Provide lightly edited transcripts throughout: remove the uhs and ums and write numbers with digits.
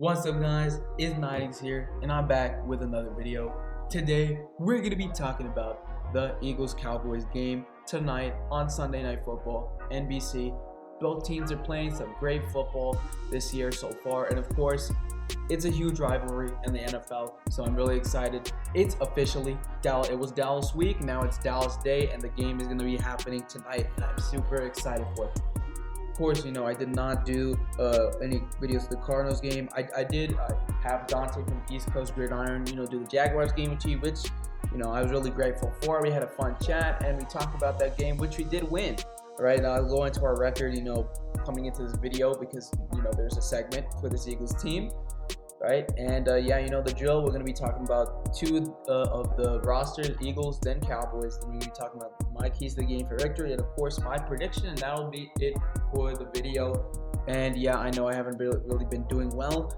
What's up guys, it's Nightings here and I'm back with another video. Today we're going to be talking about the Eagles-Cowboys game tonight on Sunday Night Football, NBC. Both teams are playing some great football this year so far, and of course it's a huge rivalry in the NFL, so I'm really excited. It's officially it was Dallas week, now it's Dallas day, and the game is going to be happening tonight and I'm super excited for it. Of course, you know, I did not do any videos of the Cardinals game. I did have Dante from East Coast Gridiron, do the Jaguars game with you, which, I was really grateful for. We had a fun chat and we talked about that game, which we did win. All right, I'll go into our record, coming into this video because, there's a segment for this Eagles team. Right, and yeah, the drill. We're going to be talking about two of the rosters, Eagles, then Cowboys. Then we're going to be talking about my keys to the game for victory, and of course my prediction, and that'll be it for the video. And yeah, I know I haven't really been doing well,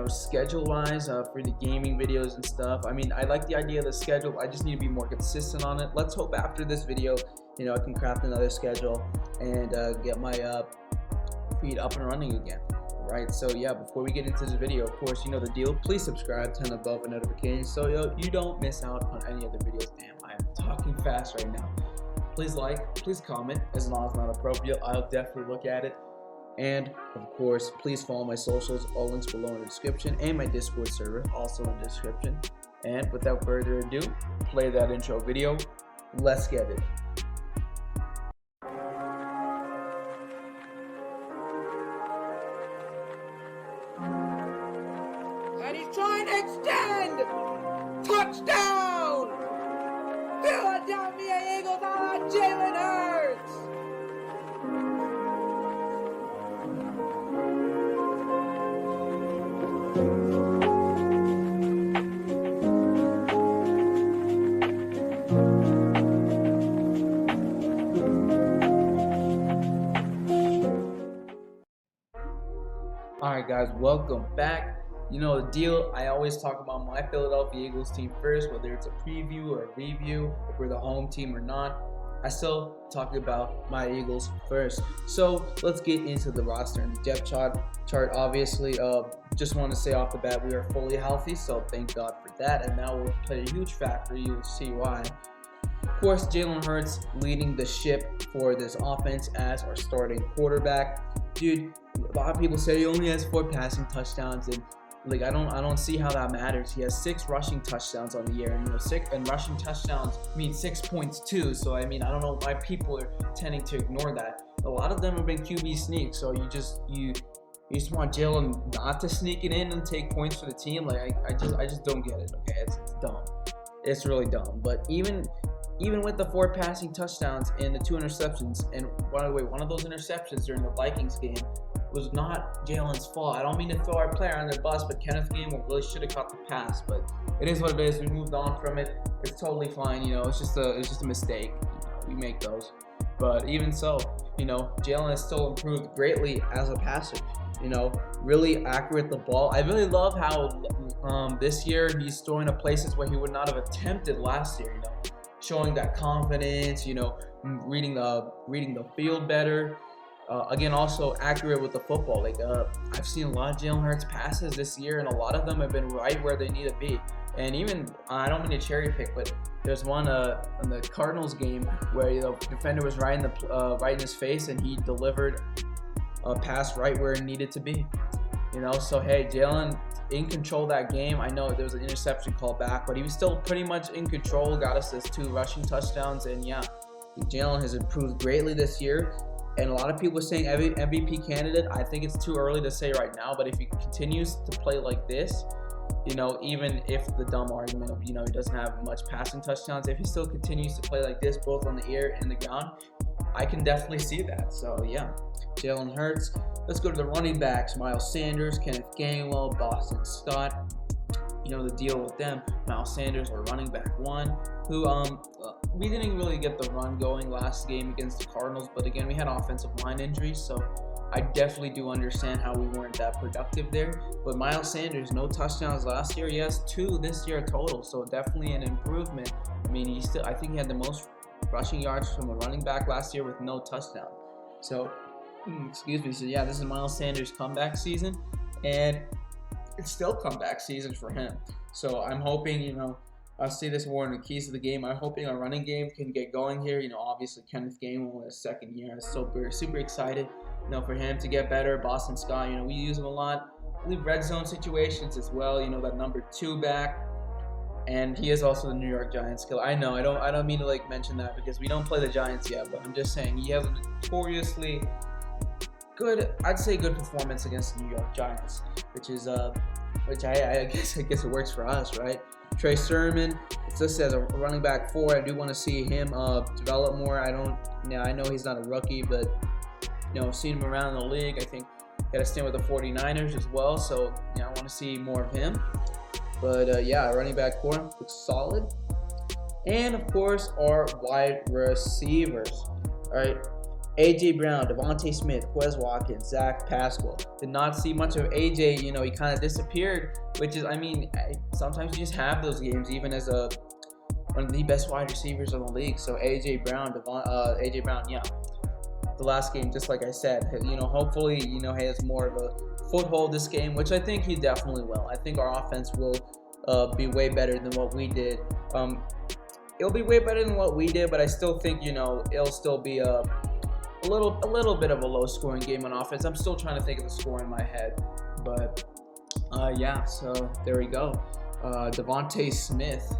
schedule-wise for the gaming videos and stuff. I mean, I like the idea of the schedule. I just need to be more consistent on it. Let's hope after this video, I can craft another schedule and get my feed up and running again. Right, so yeah, before we get into this video, of course, you know the deal. Please subscribe, turn the bell for notifications so you don't miss out on any other videos. Damn, I am talking fast right now. Please like, please comment, as long as it's not appropriate. I'll definitely look at it. And of course, please follow my socials, all links below in the description, and my Discord server also in the description. And without further ado, play that intro video. Let's get it. And he's trying to extend! Touchdown! Philadelphia Eagles on Jalen Hurts! Alright guys, welcome back. You know the deal, I always talk about my Philadelphia Eagles team first, whether it's a preview or a review, if we're the home team or not. I still talk about my Eagles first. So let's get into the roster and the depth chart. Obviously, just want to say off the bat, we are fully healthy, so thank God for that. And that will play a huge factor, you will see why. Of course, Jalen Hurts leading the ship for this offense as our starting quarterback. Dude, a lot of people say he only has 4 passing touchdowns, and like I don't see how that matters. He has 6 rushing touchdowns on the year, and 6 rushing touchdowns mean 6 points too. So I mean, I don't know why people are tending to ignore that. A lot of them have been QB sneaks, so you just want Jalen not to sneak it in and take points for the team. Like I just don't get it. Okay, it's dumb. It's really dumb. But even with the 4 passing touchdowns and the 2 interceptions, and by the way, one of those interceptions during the Vikings game was not Jalen's fault. I don't mean to throw our player on the bus, but Kenneth Gainwell really should have caught the pass. But it is what it is. We moved on from it. It's totally fine. It's just a mistake. We make those. But even so, Jalen has still improved greatly as a passer. Really accurate with the ball. I really love how this year he's throwing to places where he would not have attempted last year. Showing that confidence. Reading the field better. Again, also accurate with the football. Like I've seen a lot of Jalen Hurts passes this year, and a lot of them have been right where they need to be. And even I don't mean to cherry pick, but there's one in the Cardinals game where the defender was right in his face, and he delivered a pass right where it needed to be. So hey, Jalen in control of that game. I know there was an interception called back, but he was still pretty much in control. Got us his 2 rushing touchdowns, and yeah, Jalen has improved greatly this year. And a lot of people are saying MVP candidate. I think it's too early to say right now, but if he continues to play like this, even if the dumb argument of, he doesn't have much passing touchdowns, if he still continues to play like this, both on the air and the ground, I can definitely see that. So yeah, Jalen Hurts. Let's go to the running backs. Miles Sanders, Kenneth Gainwell, Boston Scott. The deal with them. Miles Sanders, our running back 1, who we didn't really get the run going last game against the Cardinals, but again, we had offensive line injuries, so I definitely do understand how we weren't that productive there. But Miles Sanders, no touchdowns last year. He has 2 this year total, so definitely an improvement. I mean, I think he had the most rushing yards from a running back last year with no touchdown. So excuse me. So yeah, this is Miles Sanders' comeback season, and it's still comeback season for him. So I'm hoping, I'll see this more in the keys of the game. I'm hoping our running game can get going here. Obviously Kenneth Gainwell in his second year. I'm super excited, for him to get better. Boston Scott, we use him a lot. I believe red zone situations as well. That number 2 back. And he is also the New York Giants killer. I know, I don't mean to mention that because we don't play the Giants yet, but I'm just saying he has a notoriously good, I'd say good performance against the New York Giants, which I guess it works for us, right? Trey Sermon, it's listed as a running back 4. I do want to see him develop more. I know he's not a rookie, but I've seen him around in the league. I think he had a stint with the 49ers as well, so I want to see more of him. But yeah, running back 4 looks solid. And of course, our wide receivers. All right, AJ Brown, Devontae Smith, Quez Watkins, Zach Pascal. Did not see much of AJ. He kind of disappeared, which is, sometimes you just have those games, even as one of the best wide receivers in the league. So AJ Brown, yeah. The last game, just like I said, hopefully, he has more of a foothold this game, which I think he definitely will. I think our offense will be way better than what we did. It'll be way better than what we did, but I still think, it'll still be a little bit of a low-scoring game on offense. I'm still trying to think of the score in my head, but yeah. So there we go. Devontae Smith.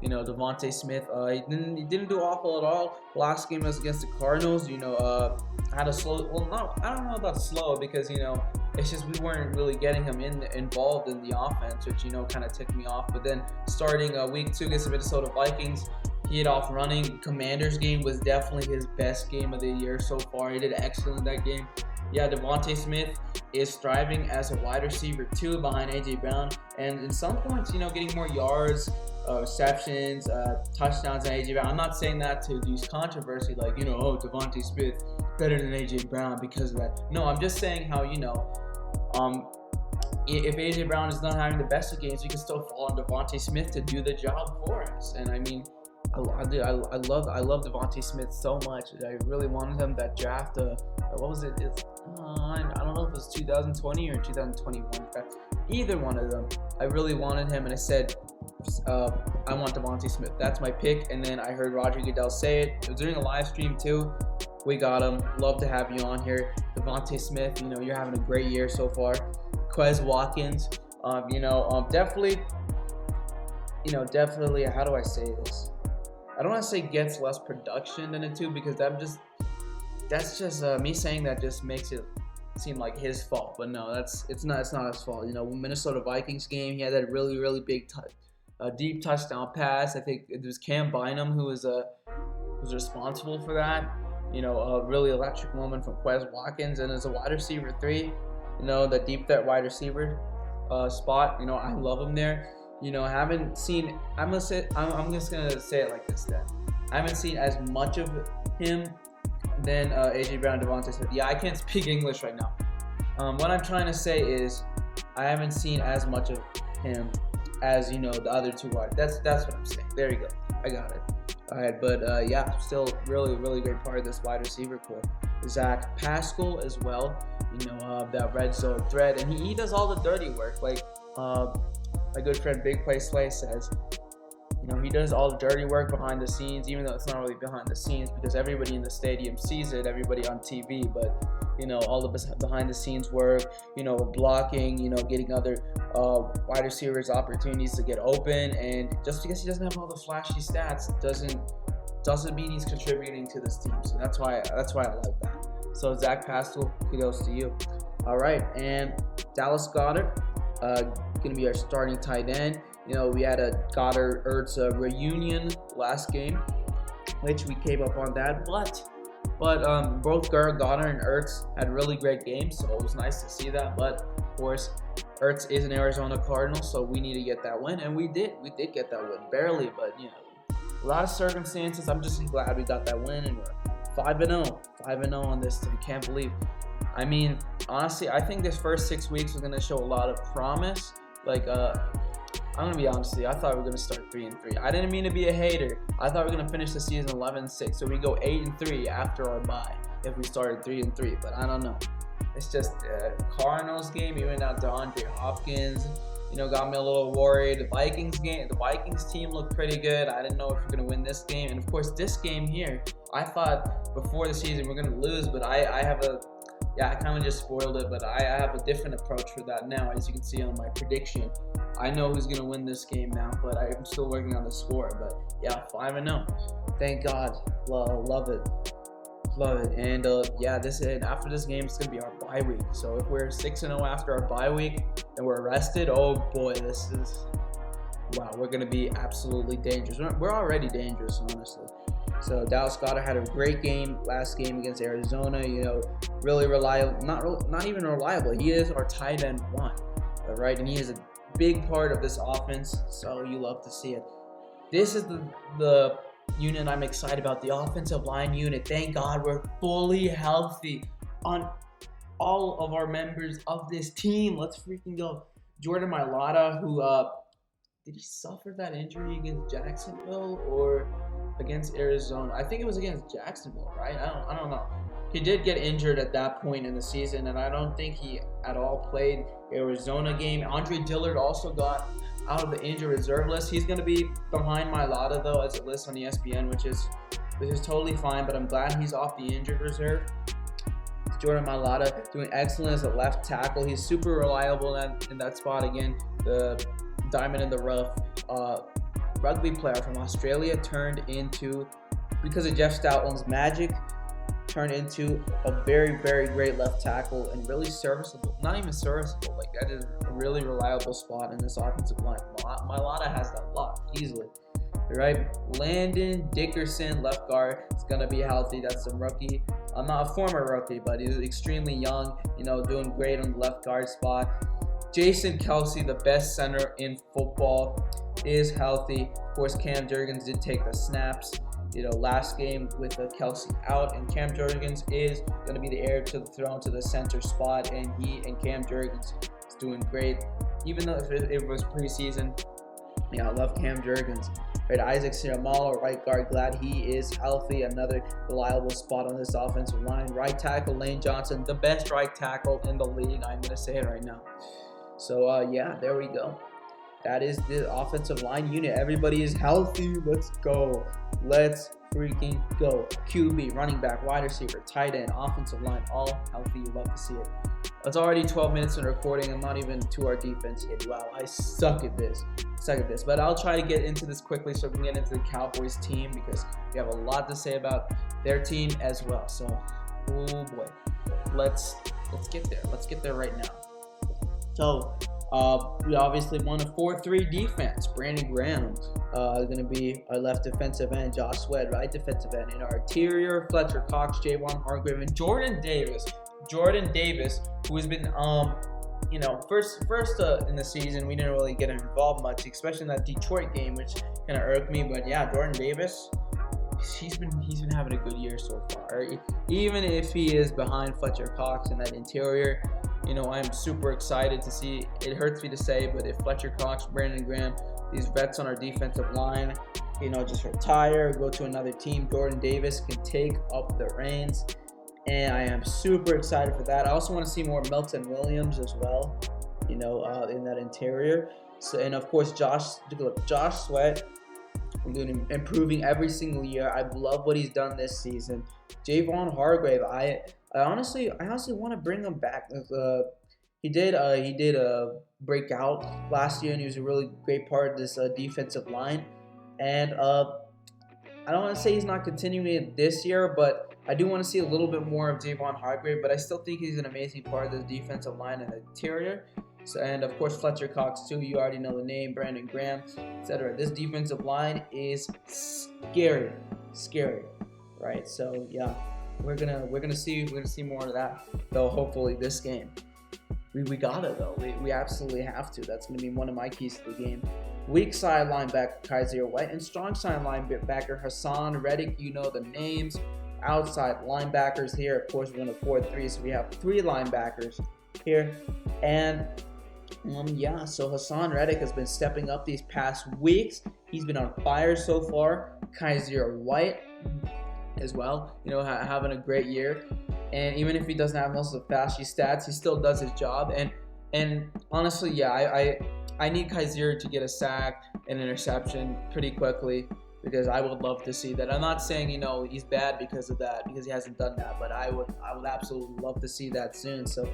Devontae Smith, he didn't do awful at all. Last game was against the Cardinals. Had a slow. Well, I don't know about slow because it's just we weren't really getting him involved in the offense, which kind of ticked me off. But then starting week 2 against the Minnesota Vikings, he had off running. Commanders game was definitely his best game of the year so far. He did excellent in that game. Yeah, Devontae Smith is thriving as a wide receiver 2 behind AJ Brown, and in some points, getting more yards, receptions, touchdowns than AJ Brown. I'm not saying that to use controversy, Devontae Smith better than AJ Brown because of that. No, I'm just saying how if AJ Brown is not having the best of games, you can still fall on Devontae Smith to do the job for us. And I love Devontae Smith so much. I really wanted him that draft. What was it? I don't know if it was 2020 or 2021. Either one of them. I really wanted him, and I said, I want Devontae Smith. That's my pick. And then I heard Roger Goodell say it. It was during a live stream too. We got him. Love to have you on here, Devontae Smith. You're having a great year so far. Quez Watkins. Definitely. How do I say this? I don't want to say gets less production than the 2 because that's just me saying that just makes it seem like his fault. But no, it's not his fault. Minnesota Vikings game, he had that really big deep touchdown pass. I think it was Cam Bynum who was responsible for that. A really electric moment from Quez Watkins, and as a wide receiver 3, the deep threat wide receiver spot. I love him there. Haven't seen. I'm just gonna say it like this then. I haven't seen as much of him than AJ Brown, Devontae Smith. Yeah, I can't speak English right now. What I'm trying to say is I haven't seen as much of him as the other 2 wide. That's what I'm saying. There you go. I got it. All right, but yeah, still really great part of this wide receiver core. Zach Pascal as well. That red zone threat, and he does all the dirty work. My good friend Big Play Slay says, he does all the dirty work behind the scenes, even though it's not really behind the scenes because everybody in the stadium sees it, everybody on TV, but, all the behind the scenes work, blocking, getting other wide receivers opportunities to get open, and just because he doesn't have all the flashy stats doesn't mean he's contributing to this team. So that's why I like that. So Zach Pascal, kudos to you. All right, and Dallas Goedert, going to be our starting tight end. We had a Goddard-Ertz reunion last game, which we came up on that. But both Goddard and Ertz had really great games, so it was nice to see that. But, of course, Ertz is an Arizona Cardinal, so we need to get that win. And we did. We did get that win. Barely, but, a lot of circumstances. I'm just glad we got that win, and we're 5-0. 5-0 on this team. Can't believe it. Honestly, I think this first 6 weeks was going to show a lot of promise. I'm going to be honest with you. I thought we were going to start 3-3. I didn't mean to be a hater. I thought we were going to finish the season 11-6. So we go 8-3 after our bye if we started 3-3. But I don't know. it's just Cardinals game. Even now, DeAndre Hopkins, got me a little worried. The Vikings team looked pretty good. I didn't know if we're gonna win this game, and of course, this game here, I thought before the season we're gonna lose, but I kind of just spoiled it. But I have a different approach for that now, as you can see on my prediction. I know who's gonna win this game now, but I'm still working on the score. But yeah, 5-0. Thank God. Love it. And after this game, it's gonna be our bye week. So if we're 6-0 after our bye week and we're rested, oh boy, we're gonna be absolutely dangerous. We're already dangerous, honestly. So Dallas Goedert had a great game last game against Arizona. Really reliable. Not even reliable. He is our tight end one, right? And he is a big part of this offense. So you love to see it. This is the unit I'm excited about, the offensive line unit. Thank God we're fully healthy on all of our members of this team. Let's freaking go. Jordan Mailata, who did he suffer that injury against Jacksonville or against Arizona? I think it was against Jacksonville, right? I don't know. He did get injured at that point in the season, and I don't think he at all played Arizona game. Andre Dillard also got out of the injured reserve list. He's going to be behind Mailata, though, as it lists on ESPN, which is totally fine, but I'm glad he's off the injured reserve. Jordan Mailata doing excellent as a left tackle. He's super reliable in that spot. Again, the diamond in the rough rugby player from Australia because of Jeff Stoutland's magic, turned into a very, very great left tackle and really serviceable. Not even serviceable. Like, that is a really reliable spot in this offensive line. Mailata has that lock easily. Right? Landon Dickerson, left guard, is going to be healthy. That's a rookie. Not a former rookie, but he's extremely young, doing great on the left guard spot. Jason Kelce, the best center in football, is healthy. Of course, Cam Jurgens did take the snaps, last game with Kelce out, and Cam Jurgens is going to be the heir to the throne to the center spot, and Cam Jurgens is doing great. Even though it was preseason, I love Cam Jurgens. Right, Isaac Seumalo, right guard, glad he is healthy. Another reliable spot on this offensive line. Right tackle, Lane Johnson, the best right tackle in the league. I'm going to say it right now. So, there we go. That is the offensive line unit. Everybody is healthy. Let's go. Let's freaking go. QB, running back, wide receiver, tight end, offensive line, all healthy. You love to see it. It's already 12 minutes in recording. I'm not even to our defense yet. Wow, I suck at this. But I'll try to get into this quickly so we can get into the Cowboys team, because we have a lot to say about their team as well. So, oh boy, let's get there. Let's get there right now. So, we obviously won a 4-3 defense. Brandon Graham is going to be our left defensive end. Josh Sweat, right defensive end. In our interior, Fletcher Cox, Javon Hargrave, and Jordan Davis. Who has been, first in the season, we didn't really get him involved much, especially in that Detroit game, which kind of irked me. But yeah, Jordan Davis, he's been having a good year so far. Even if he is behind Fletcher Cox in that interior, I'm super excited to see. It hurts me to say, but if Fletcher Cox, Brandon Graham, these vets on our defensive line, just retire, go to another team, Jordan Davis can take up the reins. And I am super excited for that. I also want to see more Melton Williams as well, in that interior. So, and of course, Josh Sweat, improving every single year. I love what he's done this season. Javon Hargrave, I honestly want to bring him back. He did break out last year, and he was a really great part of this defensive line. And I don't want to say he's not continuing it this year, but I do want to see a little bit more of Javon Hargrave, but I still think he's an amazing part of this defensive line and the interior. So, and of course, Fletcher Cox too. You already know the name, Brandon Graham, etc. This defensive line is scary, right? So yeah, we're gonna see more of that though. Hopefully this game, we got it though. We absolutely have to. That's gonna be one of my keys to the game. Weak side linebacker Kaiser White and strong side linebacker Hassan Reddick. You know the names. Outside linebackers here, of course, we're going to 4-3, so we have 3 linebackers here. And so Hassan Reddick has been stepping up these past weeks. He's been on fire so far. Kaiser White as well, having a great year. And even if he doesn't have most of the flashy stats, he still does his job. And honestly, yeah, I need Kaiser to get a sack and interception pretty quickly, because I would love to see that. I'm not saying, he's bad because of that, because he hasn't done that, but I would absolutely love to see that soon. So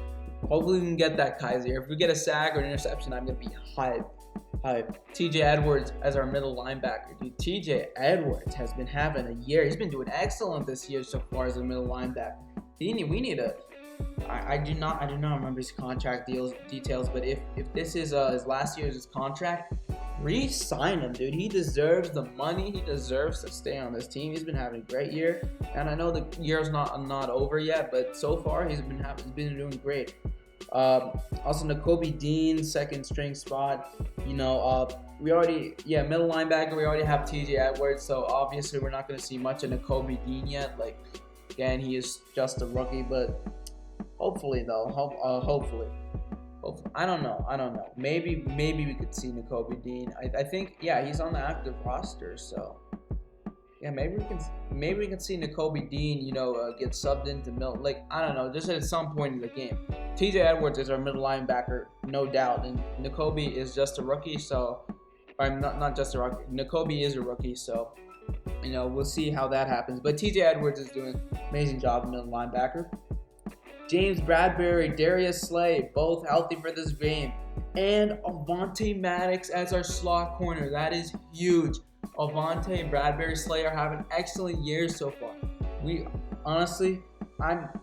hopefully we can get that Kaiser. If we get a sack or an interception, I'm gonna be hyped. TJ Edwards as our middle linebacker. Dude, TJ Edwards has been having a year. He's been doing excellent this year so far as a middle linebacker. We need a. I do not remember his contract details, but if this is his last year of his contract, re-sign him, dude. He deserves the money. He deserves to stay on this team. He's been having a great year, and I know the year's not over yet, but so far he's been doing great. Also, Nakobe Dean, second string spot. We already, middle linebacker. We already have TJ Edwards, so obviously we're not going to see much of Nakobe Dean yet. Like, again, he is just a rookie, but hopefully, though, hopefully, I don't know. Maybe we could see Nakobe Dean. I think, he's on the active roster, so yeah, maybe we can see Nakobe Dean, get subbed into Milton. Like, I don't know, just at some point in the game. TJ Edwards is our middle linebacker, no doubt, and Nakobe is just a rookie, so I'm not just a rookie. Nakobe is a rookie, so we'll see how that happens. But TJ Edwards is doing an amazing job at middle linebacker. James Bradbury, Darius Slay, both healthy for this game, and Avonte Maddox as our slot corner. That is huge. Avonte and Bradbury Slay are having excellent years so far.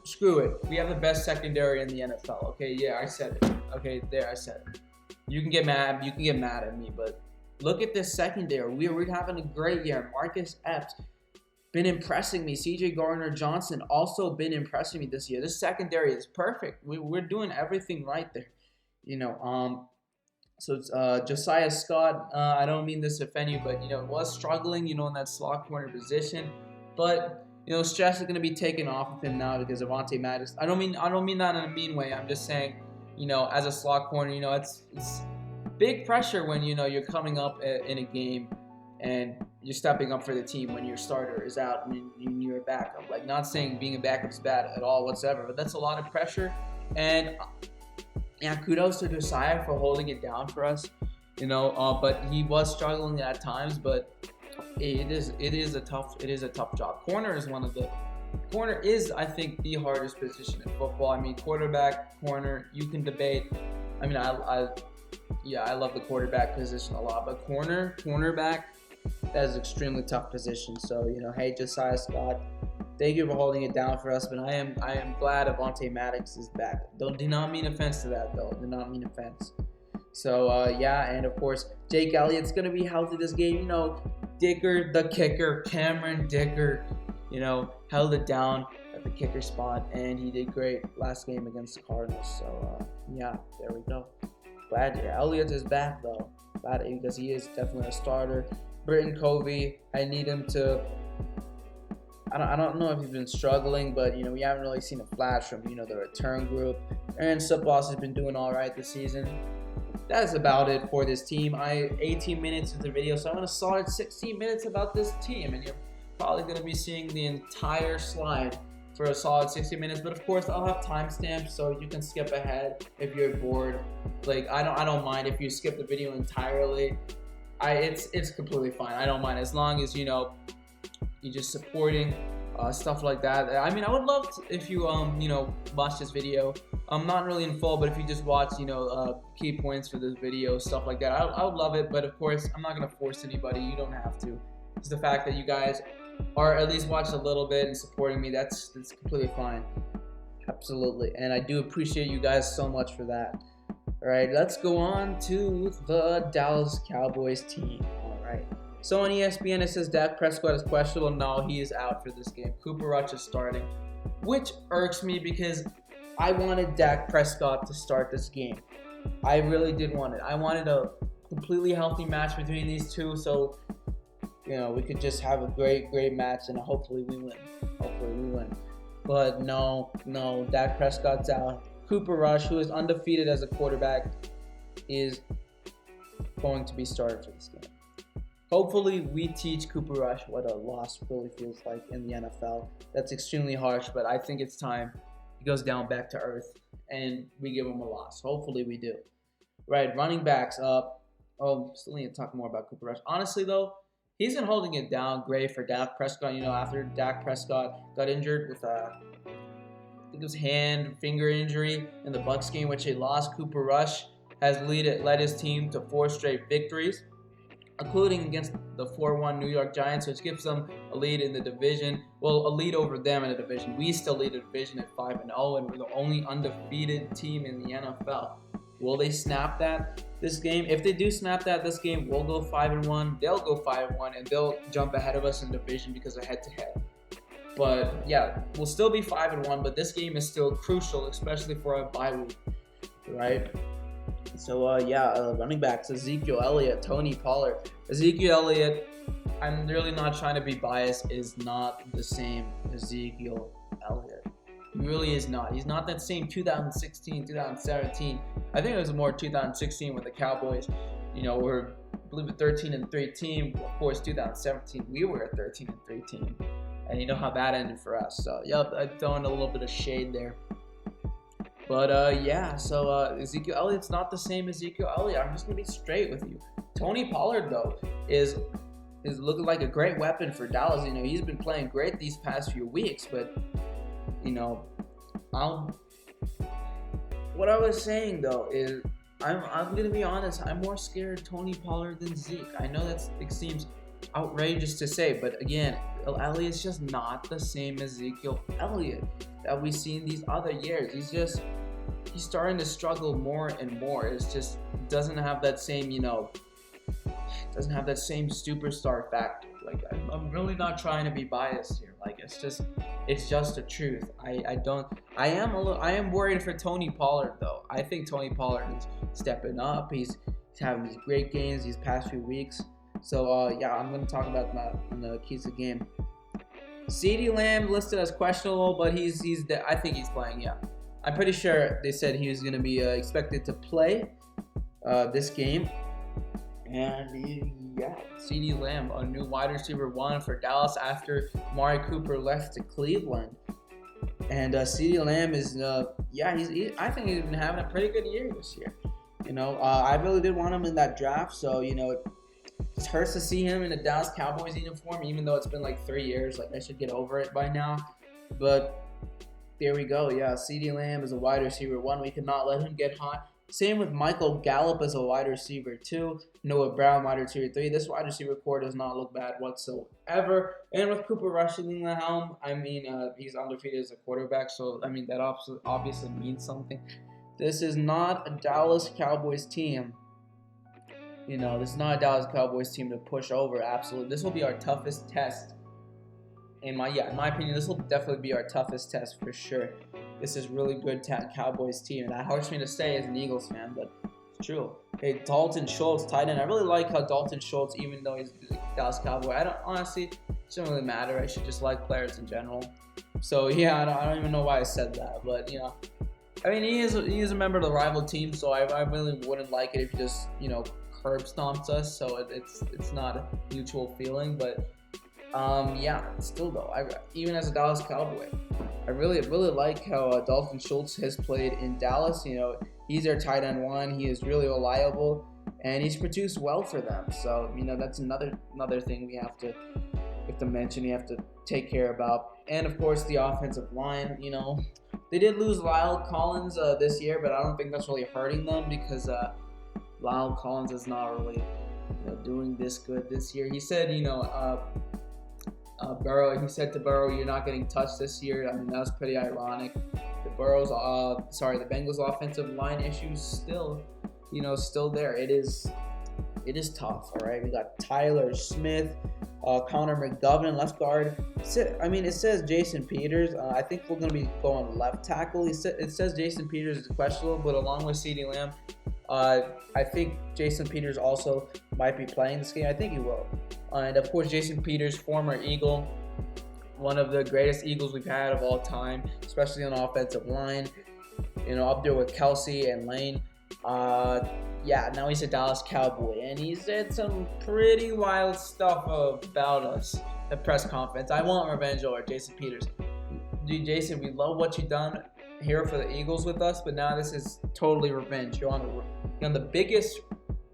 Screw it. We have the best secondary in the NFL. Okay, yeah, I said it. Okay, there, I said it. You can get mad at me, but look at this secondary. We're having a great year. Marcus Epps been impressing me. CJ Gardner-Johnson also been impressing me this year. This secondary is perfect. We're doing everything right there. So it's Josiah Scott. I don't mean this to offend you, but was struggling, in that slot corner position. But stress is going to be taken off of him now because of Avonte Maddox. I don't mean that in a mean way. I'm just saying, as a slot corner, it's big pressure when you're coming up in a game and you're stepping up for the team when your starter is out and you're a backup. Like, not saying being a backup is bad at all whatsoever, but that's a lot of pressure. And kudos to Josiah for holding it down for us, but he was struggling at times, but it is a tough job. Corner is, I think, the hardest position in football. I mean, quarterback, corner, you can debate. I mean, I love the quarterback position a lot, but cornerback, that is an extremely tough position. So, hey, Josiah Scott, thank you for holding it down for us, but I am glad Avonte Maddox is back. Do not mean offense to that, though. Do not mean offense. So, and of course, Jake Elliott's going to be healthy this game. Dicker, the kicker, Cameron Dicker, held it down at the kicker spot, and he did great last game against the Cardinals. So, there we go. Glad Elliott is back, though. Glad, because he is definitely a starter. Britton Covey, I need him to... I don't know if he's been struggling, but, we haven't really seen a flash from, the return group. Aaron Suplos has been doing all right this season. That's about it for this team. 18 minutes into the video, so I'm going to solid 16 minutes about this team, and you're probably going to be seeing the entire slide for a solid 60 minutes. But of course, I'll have timestamps, so you can skip ahead if you're bored. Like, I don't mind if you skip the video entirely. It's completely fine. I don't mind, as long as you're just supporting stuff like that. I mean, I would love if you watch this video. I'm not really in full, but if you just watch key points for this video, stuff like that, I would love it. But of course, I'm not gonna force anybody. You don't have to. It's the fact that you guys are at least watching a little bit and supporting me. That's completely fine. Absolutely, and I do appreciate you guys so much for that. All right, let's go on to the Dallas Cowboys team. All right. So on ESPN, it says Dak Prescott is questionable. No, he is out for this game. Cooper Rush is starting, which irks me because I wanted Dak Prescott to start this game. I really did want it. I wanted a completely healthy match between these two, so we could just have a great match, and hopefully we win. But no, Dak Prescott's out. Cooper Rush, who is undefeated as a quarterback, is going to be started for this game. Hopefully, we teach Cooper Rush what a loss really feels like in the NFL. That's extremely harsh, but I think it's time goes down back to earth, and we give him a loss. Hopefully we do. Right, running backs up. Still need to talk more about Cooper Rush. Honestly, though, he's been holding it down great for Dak Prescott. After Dak Prescott got injured with I think it was finger injury in the Bucs game, which they lost, Cooper Rush has led his team to 4 straight victories, including against the 4-1 New York Giants, which gives them a lead in the division. Well, a lead over them in the division. We still lead the division at 5-0, and we're the only undefeated team in the NFL. Will they snap that this game? If they do snap that this game, we'll go 5-1. They'll go 5-1, and they'll jump ahead of us in division because of head-to-head. But yeah, we'll still be 5-1. But this game is still crucial, especially for a bye week, right? So running backs: Ezekiel Elliott, Tony Pollard. Ezekiel Elliott, I'm really not trying to be biased, is not the same Ezekiel Elliott. He really is not. He's not that same 2016, 2017. I think it was more 2016 with the Cowboys. We're, I believe, a 13-3 team. Of course, 2017 we were a 13-3 team, and you know how that ended for us. So I'm throwing a little bit of shade there. But Ezekiel Elliott's not the same Ezekiel Elliott. I'm just gonna be straight with you. Tony Pollard, though, is looking like a great weapon for Dallas. He's been playing great these past few weeks, but what I was saying though is I'm gonna be honest. I'm more scared of Tony Pollard than Zeke. I know it seems outrageous to say, but again, Elliott's just not the same Ezekiel Elliott that we've seen these other years. He's starting to struggle more and more. It's just doesn't have that same superstar factor. Like, I'm really not trying to be biased here. Like, it's just the truth. I am worried for Tony Pollard though. I think Tony Pollard is stepping up. He's having these great games these past few weeks. So I'm going to talk about that in the keys of the game. CeeDee Lamb listed as questionable, but I think he's playing. Yeah, I'm pretty sure they said he was going to be expected to play this game. And CeeDee Lamb, a new wide receiver 1 for Dallas after Amari Cooper left to Cleveland. And CeeDee Lamb is, I think he's been having a pretty good year this year. I really did want him in that draft, so it just hurts to see him in a Dallas Cowboys uniform, even though it's been like 3 years. Like, I should get over it by now. But there we go. Yeah, CeeDee Lamb is a wide receiver 1. We cannot let him get hot. Same with Michael Gallup as a wide receiver 2. Noah Brown, wide receiver 3. This wide receiver core does not look bad whatsoever. And with Cooper Rush in the helm, he's undefeated as a quarterback. So, that obviously means something. This is not a Dallas Cowboys team. This is not a Dallas Cowboys team to push over. Absolutely. This will be our toughest test. In my opinion, this will definitely be our toughest test for sure. This is really good Cowboys team, and that hurts me to say as an Eagles fan, but it's true. Hey, Dalton Schultz, tight end. I really like how Dalton Schultz, even though he's a Dallas Cowboy, it doesn't really matter. I should just like players in general. So I don't even know why I said that, but he is a member of the rival team, so I really wouldn't like it if he just curb stomps us. So it's not a mutual feeling, but still though, even as a Dallas Cowboy, I really like how Dalton Schultz has played in Dallas. He's their tight end 1. He is really reliable, and he's produced well for them. So that's another thing we have to mention. You have to take care about, and of course the offensive line. They did lose Lyle Collins this year, but I don't think that's really hurting them because Lyle Collins is not really doing this good this year. He said Burrow. He said to Burrow, "You're not getting touched this year." That was pretty ironic. The Bengals' offensive line issues still there. It is tough. All right, we got Tyler Smith, Connor McGovern, left guard. It says Jason Peters. I think we're going to be going left tackle. It says Jason Peters is questionable, but along with CeeDee Lamb, I think Jason Peters also might be playing this game. I think he will. And of course, Jason Peters, former Eagle, one of the greatest Eagles we've had of all time, especially on the offensive line. Up there with Kelsey and Lane. Now he's a Dallas Cowboy, and he said some pretty wild stuff about us at press conference. I want revenge over Jason Peters. Dude, Jason, we love what you've done here for the Eagles with us, but now this is totally revenge. You're on the biggest,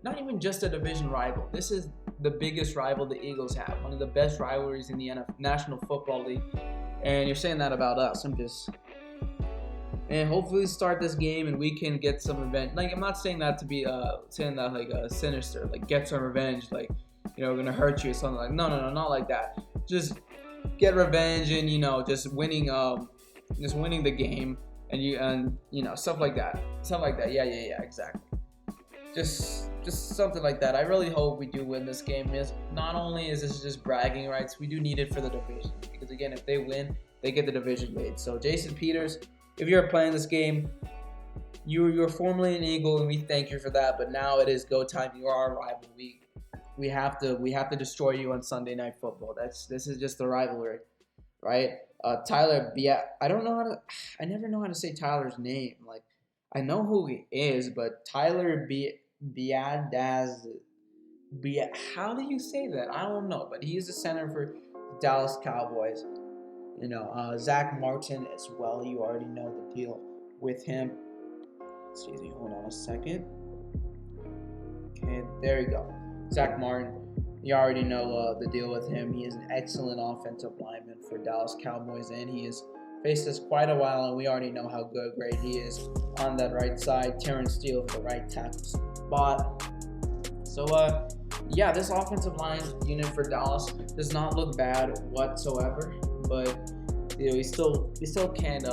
not even just a division rival. This is the biggest rival the Eagles have. One of the best rivalries in the National Football League. And you're saying that about us. And hopefully start this game and we can get some revenge. Like, I'm not saying that to be saying that like sinister, like get some revenge, like, you know, we're gonna hurt you or something. Like, no, not like that. Just get revenge and, you know, just winning the game and you know, stuff like that. Yeah, exactly. Just something like that. I really hope we do win this game. Not only is this just bragging rights, we do need it for the division, because again, if they win, they get the division lead. So Jason Peters, if you're playing this game, you're formerly an Eagle, and we thank you for that. But now it is go time. You are our rival. We have to destroy you on Sunday Night Football. This is just the rivalry, right? Tyler, I never know how to say Tyler's name. Like, I know who he is, but Tyler Biadasz. How do you say that? I don't know, but he's the center for Dallas Cowboys. You know, Zach Martin as well. You already know the deal with him. Excuse me, hold on a second. Okay, there you go. Zach Martin. You already know the deal with him. He is an excellent offensive lineman for Dallas Cowboys, and he has faced us quite a while, and we already know how great he is on that right side. Terrence Steele for the right tackle spot. So, yeah, this offensive line unit for Dallas does not look bad whatsoever. But you know, we still can't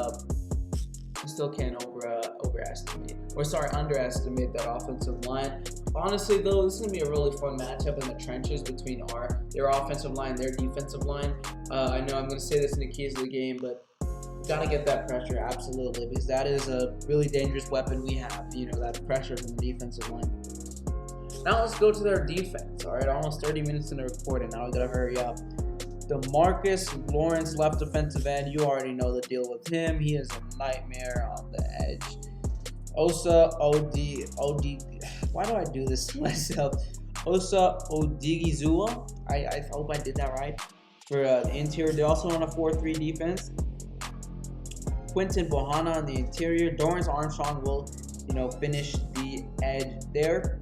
underestimate that offensive line. Honestly, though, this is gonna be a really fun matchup in the trenches between their offensive line, their defensive line. I know I'm gonna say this in the keys of the game, but gotta get that pressure, absolutely, because that is a really dangerous weapon we have. You know, that pressure from the defensive line. Now let's go to their defense. All right, almost 30 minutes in the recording. Now we gotta hurry up. DeMarcus Lawrence, left defensive end. You already know the deal with him. He is a nightmare on the edge. Osa why do I do this to myself? Osa Odigizua. I hope I did that right. For the interior, they also run a 4-3 defense. Quinton Bohanna on the interior. Dorrance Armstrong will, you know, finish the edge there.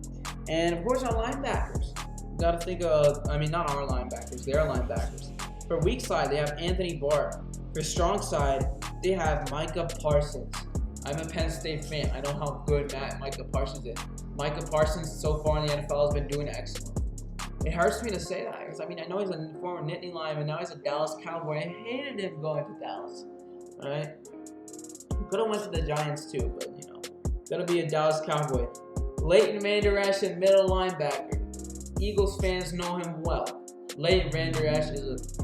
And of course, our linebackers. Got to think of, not our linebackers, their linebackers. For weak side, they have Anthony Barr. For strong side, they have Micah Parsons. I'm a Penn State fan. I know how good Micah Parsons is. Micah Parsons, so far in the NFL, has been doing excellent. It hurts me to say that, because I know he's a former Nittany lineman, now he's a Dallas Cowboy. I hated him going to Dallas. All right, could have went to the Giants too, but you know, gotta be a Dallas Cowboy. Leighton Vander Esch, middle linebacker. Eagles fans know him well. Leighton Vander Esch is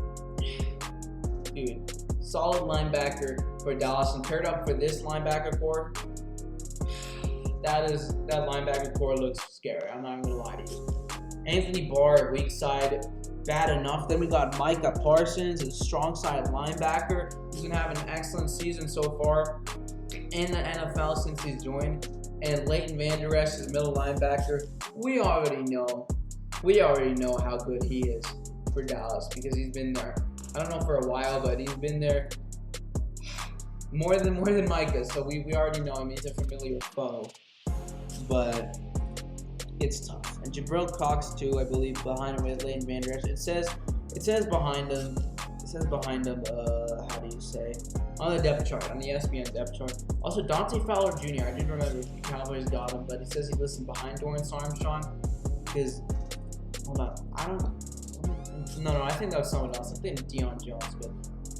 a solid linebacker for Dallas, and paired up for this linebacker core, that linebacker core looks scary. I'm not gonna lie to you. Anthony Barr, weak side, bad enough. Then we got Micah Parsons, a strong side linebacker. He's gonna have an excellent season so far in the NFL since he's joined. And Leighton Vander Esch is middle linebacker. We already know how good he is for Dallas, because he's been there. I don't know for a while, but he's been there more than Micah. So we already know him. He's a familiar foe. But it's tough. And Jabril Cox too, I believe, behind him with Leighton Vander Esch. It says behind him. How do you say? On the depth chart, on the ESPN depth chart. Also, Dante Fowler Jr. I didn't remember if the Cowboys got him, but he says he listened behind Dorrance Armstrong. Because, hold on, No, I think that was someone else. I think Deion Jones, but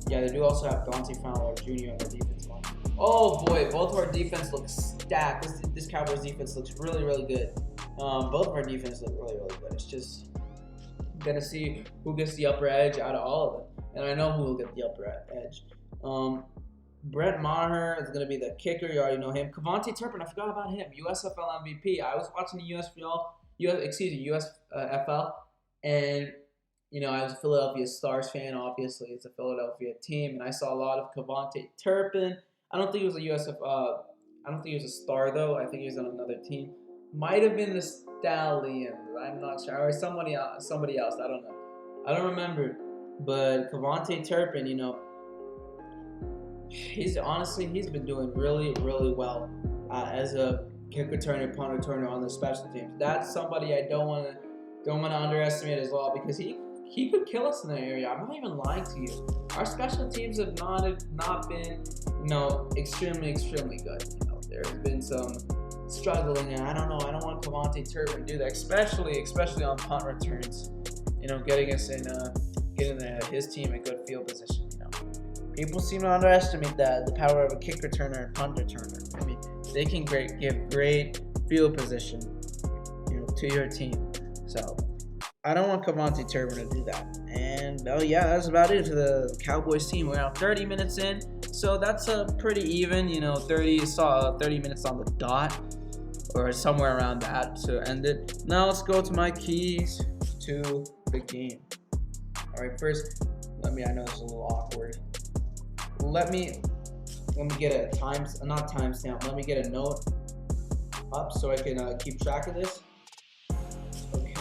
yeah, they do also have Dante Fowler Jr. on the defense line. Oh boy, both of our defense looks stacked. This Cowboys defense looks really, really good. Both of our defense look really, really good. It's just gonna see who gets the upper edge out of all of them, and I know who will get the upper edge. Brett Maher is gonna be the kicker. You already know him. Kevontae Turpin, I forgot about him. USFL MVP. I was watching the USFL, and you know, I was a Philadelphia Stars fan. Obviously, it's a Philadelphia team, and I saw a lot of Kevontae Turpin. I don't think he was a I don't think he was a star though. I think he was on another team. Might have been the Stallions. I'm not sure, or somebody else. I don't know. I don't remember. But Kevontae Turpin, you know, he's been doing really, really well as a kick returner, punt returner on the special teams. That's somebody I don't want to underestimate as well, because he could kill us in that area. I'm not even lying to you. Our special teams have not been, extremely good. There's been some struggling, and I don't know. I don't want Cavante Turpin to do that, especially on punt returns. Getting us in, getting his team in good field position. People seem to underestimate the power of a kick returner and punt returner. I mean, they can give great field position, to your team. So I don't want Cavante Turpin to do that. And that's about it for the Cowboys team. We're now 30 minutes in, so that's pretty even. 30 minutes on the dot, or somewhere around that to end it. Now let's go to my keys to the game. All right, first, I know this is a little awkward. Let me get not timestamp. Let me get a note up so I can keep track of this. Okay.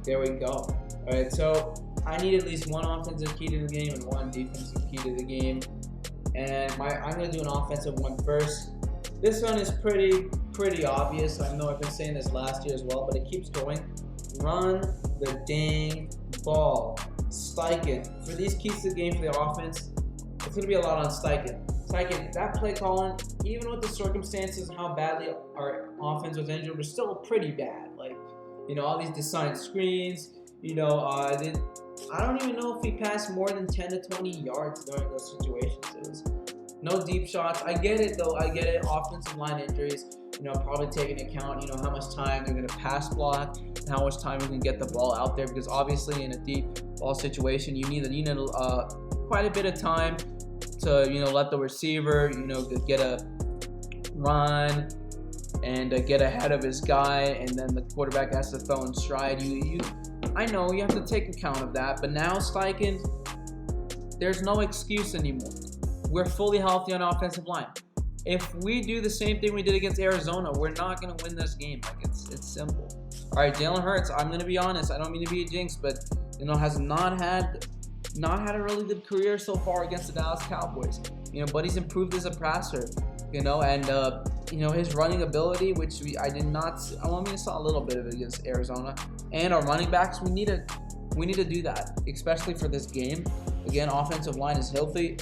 There we go. All right, so I need at least one offensive key to the game and one defensive key to the game. And I'm going to do an offensive one first. This one is pretty obvious. I know I've been saying this last year as well, but it keeps going. Run the dang ball. Steichen. For these keys to the game for the offense, it's going to be a lot on Steichen. Steichen, that play calling, even with the circumstances and how badly our offense was injured, was still pretty bad. All these designed screens, I don't even know if he passed more than 10 to 20 yards during those situations. It was no deep shots. I get it, though. Offensive line injuries, probably taking into account, how much time they're going to pass block and how much time we can get the ball out there, because obviously in a deep ball situation, you need quite a bit of time to, let the receiver, get a run and get ahead of his guy, and then the quarterback has to throw in stride. I know you have to take account of that, but now Steichen, there's no excuse anymore. We're fully healthy on offensive line. If we do the same thing we did against Arizona, we're not going to win this game. It's simple. All right, Jalen Hurts, I'm going to be honest. I don't mean to be a jinx, but has not had a really good career so far against the Dallas Cowboys. But he's improved as a passer. And his running ability, which I saw a little bit of it against Arizona. And our running backs, we need to do that, especially for this game. Again, offensive line is healthy.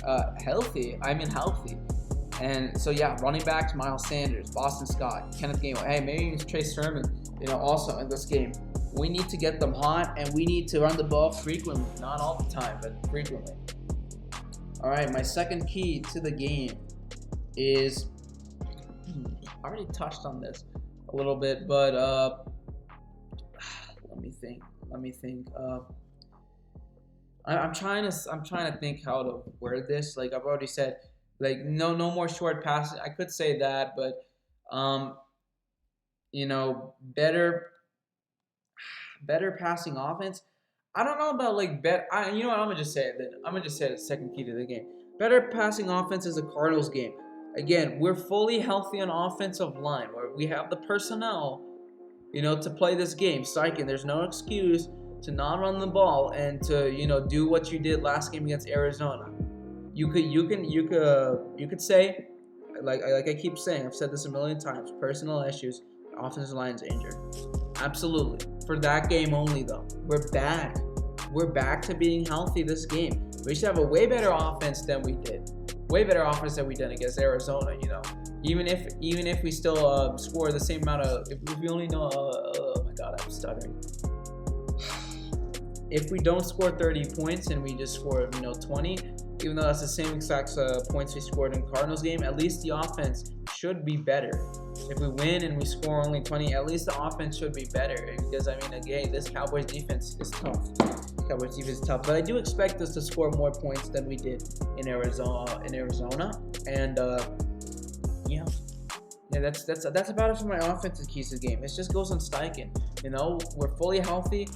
And so running backs, Miles Sanders, Boston Scott, Kenneth Gainwell. Hey, maybe even Trace Sermon. Also in this game, we need to get them hot, and we need to run the ball frequently, not all the time, but frequently. All right, my second key to the game is, I already touched on this a little bit, but let me think. I'm trying to think how to word this. Like I've already said, no more short passes. I could say that, but better passing offense. I don't know about you know what? I'm gonna just say it. Then I'm gonna just say the second key to the game. Better passing offense is the Cardinals game. Again, we're fully healthy on offensive line, where we have the personnel, to play this game. Steichen, there's no excuse to not run the ball and to, do what you did last game against Arizona. You could say, like I keep saying, I've said this a million times, personnel issues, offensive line's injured. Absolutely. For that game only, though, we're back. We're back to being healthy this game. We should have a way better offense than we did. Way better offense than we did against Arizona, Even if we still score the same amount of, if we only know, oh my God, I'm stuttering. If we don't score 30 points and we just score, 20, even though that's the same exact points we scored in Cardinals game, at least the offense should be better. If we win and we score only 20, at least the offense should be better. Because, again, this Cowboys defense is tough. But I do expect us to score more points than we did in Arizona. And that's about it for my offensive keys to the game. It just goes on Steichen. We're fully healthy,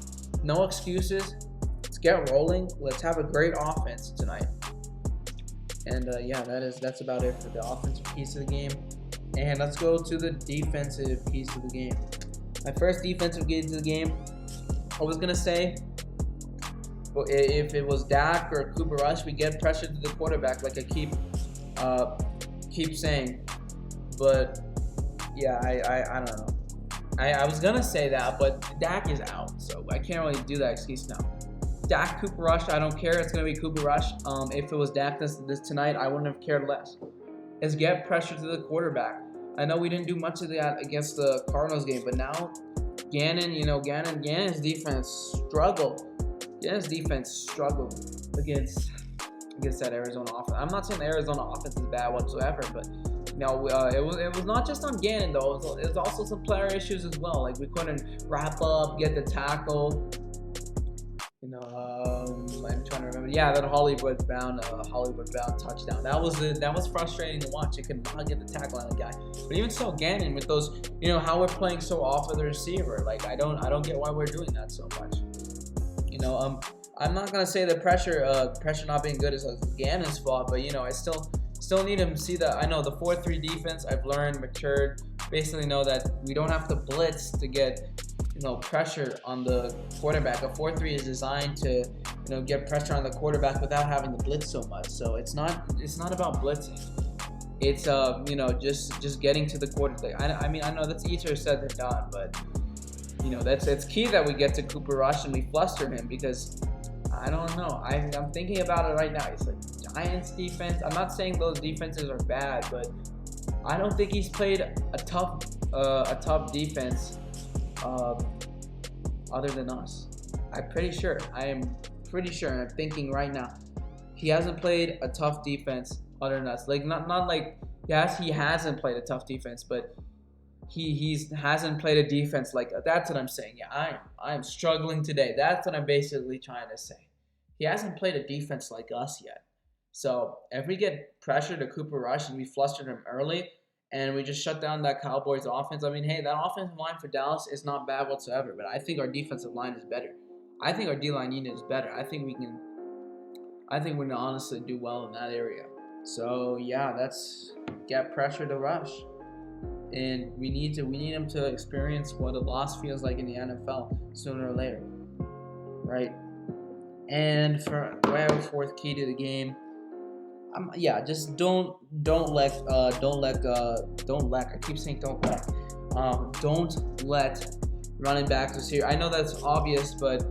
no excuses. Let's get rolling. Let's have a great offense tonight. And that's about it for the offensive keys to the game. And let's go to the defensive keys to the game. My first defensive key to the game, I was gonna say, if it was Dak or Cooper Rush, we get pressure to the quarterback, like I keep saying. But yeah, I don't know. I was gonna say that, but Dak is out, so I can't really do that excuse now. Dak, Cooper Rush, I don't care. It's gonna be Cooper Rush. If it was Dak this tonight, I wouldn't have cared less. Is get pressure to the quarterback. I know we didn't do much of that against the Cardinals game, but now Gannon, Gannon's defense struggled. Gannon's defense struggled against that Arizona offense. I'm not saying the Arizona offense is bad whatsoever, but it was not just on Gannon though. It was also some player issues as well. Like we couldn't wrap up, get the tackle. I'm trying to remember. Yeah, that Hollywood bound touchdown. That was frustrating to watch. You could not get the tackle on the guy. But even so, Gannon with those, how we're playing so off of the receiver. Like I don't get why we're doing that so much. I'm not gonna say the pressure not being good is Gannon's fault, but I still need him to see that. I know the 4-3 defense. I've learned, matured. Basically know that we don't have to blitz to get pressure on the quarterback. A 4-3 is designed to get pressure on the quarterback without having to blitz so much. So it's not about blitzing. It's just getting to the quarterback. I mean I know that's easier said than done, but it's key that we get to Cooper Rush and we fluster him, because I don't know. I'm thinking about it right now. It's like Giants defense. I'm not saying those defenses are bad, but I don't think he's played a tough defense other than us. I'm pretty sure. And I'm thinking right now, he hasn't played a tough defense other than us. Like not like yes, he hasn't played a tough defense, but he hasn't played a defense like that's what I'm saying. Yeah, I'm struggling today. That's what I'm basically trying to say. He hasn't played a defense like us yet. So if we get pressure to Cooper Rush and we flustered him early and we just shut down that Cowboys offense, I mean, hey, that offensive line for Dallas is not bad whatsoever, but I think our defensive line is better. I think our D-line unit is better. I think we can honestly do well in that area. So yeah, that's get pressure to Rush. And we need him to experience what a loss feels like in the NFL sooner or later, right? And for fourth key to the game, just don't let. I keep saying don't let. Don't let running backs receive. I know that's obvious, but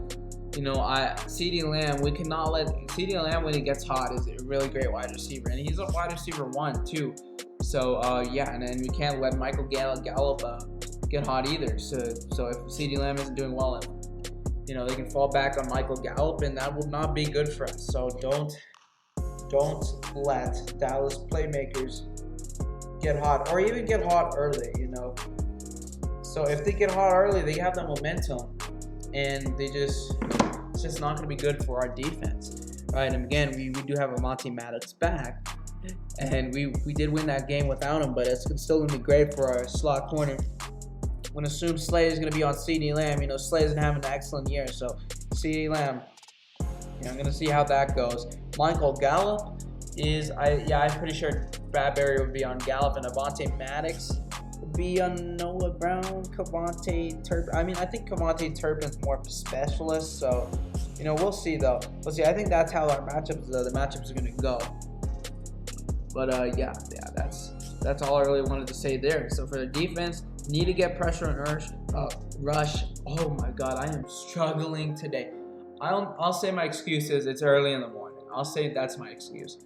CeeDee Lamb, we cannot let CeeDee Lamb when he gets hot is a really great wide receiver, and he's a wide receiver 1 too. So and then we can't let Michael Gallup get hot either. So if CeeDee Lamb isn't doing well, they can fall back on Michael Gallup, and that will not be good for us. So don't let Dallas playmakers get hot, or even get hot early. So if they get hot early, they have the momentum, and it's just not going to be good for our defense, right? And again, we do have Monty Maddox back. And we did win that game without him, but it's still going to be great for our slot corner. I'm going to assume Slay is going to be on CeeDee Lamb. Slay isn't having an excellent year, so CeeDee Lamb, I'm going to see how that goes. Michael Gallup I'm pretty sure Bradbury would be on Gallup, and Avonte Maddox would be on Noah Brown, Kavontae Turpin. I mean, I think Kavontae Turpin's more of a specialist, so, we'll see, though. We'll see. I think that's how our the matchups are going to go. But that's all I really wanted to say there. So for the defense, need to get pressure on Rush. Oh my God, I am struggling today. I'll say my excuse is it's early in the morning. I'll say that's my excuse.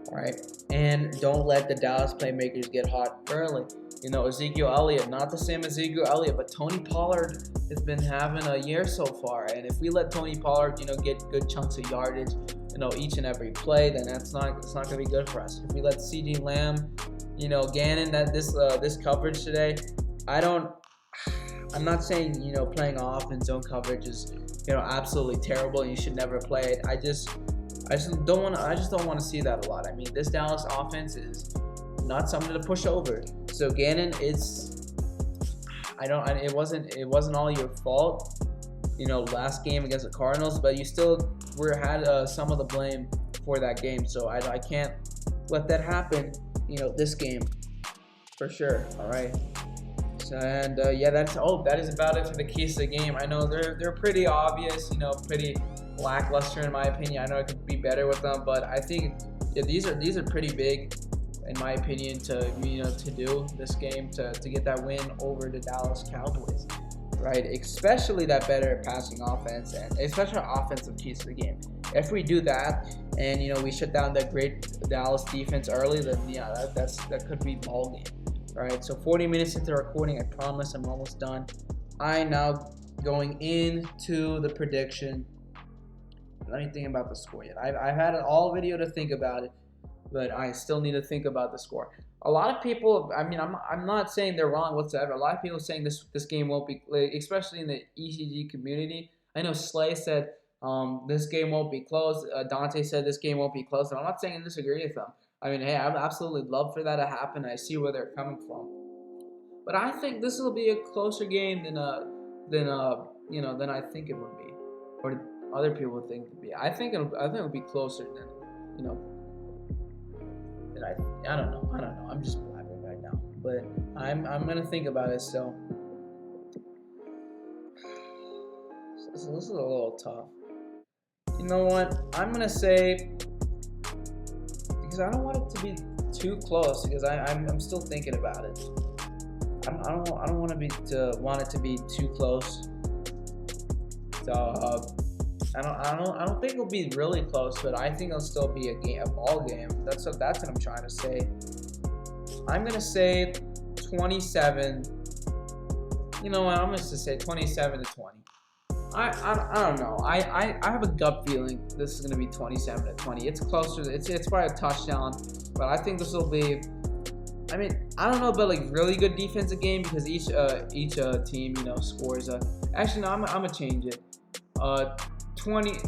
All right, and don't let the Dallas playmakers get hot early. Ezekiel Elliott, not the same as Ezekiel Elliott, but Tony Pollard has been having a year so far. And if we let Tony Pollard, get good chunks of yardage, each and every play, then it's not going to be good for us. If we let CeeDee Lamb, Gannon, this coverage today, I'm not saying, playing off in zone coverage is, absolutely terrible and you should never play it. I just don't want to see that a lot. I mean, this Dallas offense is not something to push over. So Gannon, it wasn't all your fault, last game against the Cardinals, but you still had some of the blame for that game. So I can't let that happen, this game for sure. All right. So, and that is about it for the keys to the game. I know they're pretty obvious, pretty lackluster in my opinion. I know I could be better with them, but I think these are pretty big in my opinion to to do this game to get that win over the Dallas Cowboys, right? Especially that better passing offense and especially our offensive keys to the game. If we do that and we shut down that great Dallas defense early, then that could be ball game. Right, so 40 minutes into recording, I promise I'm almost done. I now going into the prediction. Let me think about the score yet. I've had an all video to think about it, but I still need to think about the score. A lot of people, I mean, I'm not saying they're wrong whatsoever. A lot of people are saying this game won't be, especially in the ECG community. I know Slay said this game won't be close. Dante said this game won't be close, and I'm not saying I disagree with them. I mean, hey, I would absolutely love for that to happen. I see where they're coming from, but I think this will be a closer game than I think it would be, or other people would think it would be. I think it'll be closer than than I don't know. I'm just blabbering right now, but I'm gonna think about it still. So this is a little tough. You know what? I'm gonna say. Because I don't want it to be too close. Because I'm still thinking about it. I don't want it to be too close. So I don't think it'll be really close, but I think it'll still be a ball game. That's what I'm trying to say. I'm gonna say 27. You know what? I'm gonna just say 27-20. I don't know. I have a gut feeling this is gonna be 27-20. It's closer. It's probably a touchdown, but I think this will be. I mean, I don't know about like really good defensive game because each team scores. Actually, no, I'm gonna change it. 20.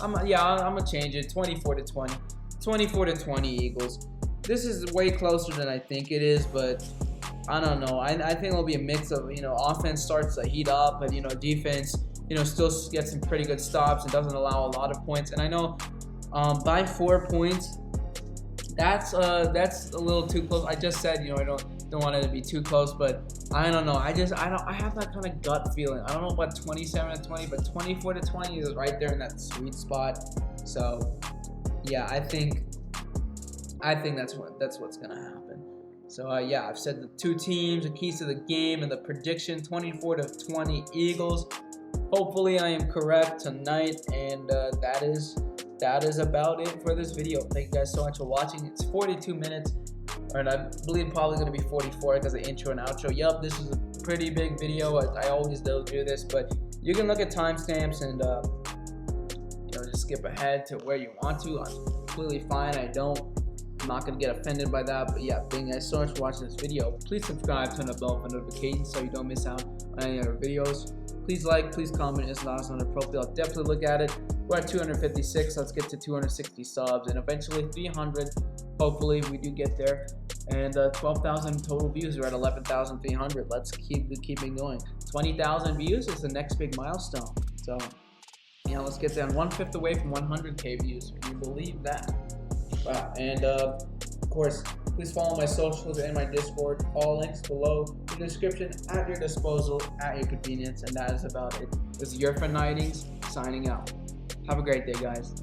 I'm gonna change it. 24-20. 24-20 Eagles. This is way closer than I think it is, but. I don't know. I think it'll be a mix of offense starts to heat up, but defense still gets some pretty good stops and doesn't allow a lot of points. And I know by 4 points, that's a little too close. I just said I don't want it to be too close, but I don't know. I have that kind of gut feeling. I don't know about 27-20, but 24-20 is right there in that sweet spot. So yeah, I think that's what's gonna happen. So I've said the two teams, the keys to the game, and the prediction 24-20 Eagles. Hopefully I am correct tonight, and that is about it for this video. Thank you guys so much for watching. It's 42 minutes, and I believe probably going to be 44 because the intro and outro. Yup, this is a pretty big video. I always do this, but you can look at timestamps and just skip ahead to where you want to. I'm completely fine. I'm not going to get offended by that, but yeah, thank you guys so much for watching this video. Please subscribe, turn the bell for notifications so you don't miss out on any other videos. Please like, please comment, it's not on the profile. I'll definitely look at it. We're at 256, let's get to 260 subs and eventually 300. Hopefully we do get there. And 12,000 total views, we're at 11,300. Let's keep going. 20,000 views is the next big milestone. So, let's get there. 1/5 away from 100K views. Can you believe that? Wow. And of course, please follow my socials and my Discord. All links below in the description at your disposal, at your convenience. And that is about it. This is your friend Nightings signing out. Have a great day, guys.